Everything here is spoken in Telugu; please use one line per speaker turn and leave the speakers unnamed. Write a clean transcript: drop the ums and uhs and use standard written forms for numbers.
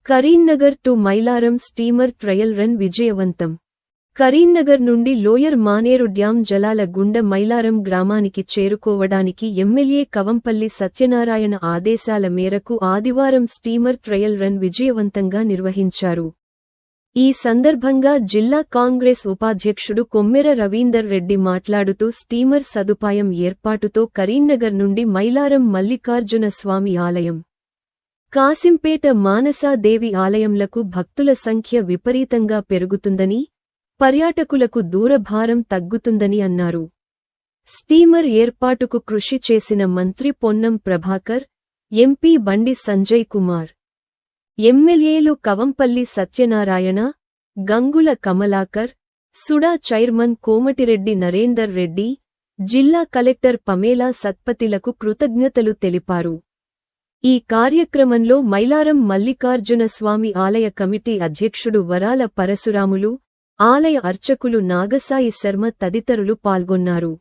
Karimnagar to Mailaram steamer trial run విజయవంతం. కరీంనగర్ నుండి లోయర్ మానేరు డ్యాం జలాల గుండా మైలారం గ్రామానికి చేరుకోవడానికి ఎమ్మెల్యే కవంపల్లి సత్యనారాయణ ఆదేశాల మేరకు ఆదివారం స్టీమర్ ట్రయల్ రన్ విజయవంతంగా నిర్వహించారు. ఈ సందర్భంగా జిల్లా కాంగ్రెస్ ఉపాధ్యక్షుడు కొమ్మెర రవీందర్ రెడ్డి మాట్లాడుతూ స్టీమర్ సదుపాయం ఏర్పాటుతో కరీంనగర్ నుండి మైలారం మల్లికార్జున స్వామి ఆలయం, కాసింపేట మానసాదేవి ఆలయంలకు భక్తుల సంఖ్య విపరీతంగా పెరుగుతుందని, పర్యాటకులకు దూరభారం తగ్గుతుందని అన్నారు. స్టీమర్ ఏర్పాటుకు కృషి చేసిన మంత్రి పొన్నం ప్రభాకర్, ఎంపీ బండి సంజయ్ కుమార్, ఎమ్మెల్యేలు కవంపల్లి సత్యనారాయణ, గంగుల కమలాకర్, సుడా చైర్మన్ కోమటిరెడ్డి నరేందర్ రెడ్డి, జిల్లా కలెక్టర్ పమేలా సత్పతిలకు కృతజ్ఞతలు తెలిపారు. ఈ కార్యక్రమంలో మైలారం మల్లికార్జున స్వామి ఆలయ కమిటీ అధ్యక్షుడు వరాల పరశురాములు, ఆలయ అర్చకులు నాగసాయి శర్మ తదితరులు పాల్గొన్నారు.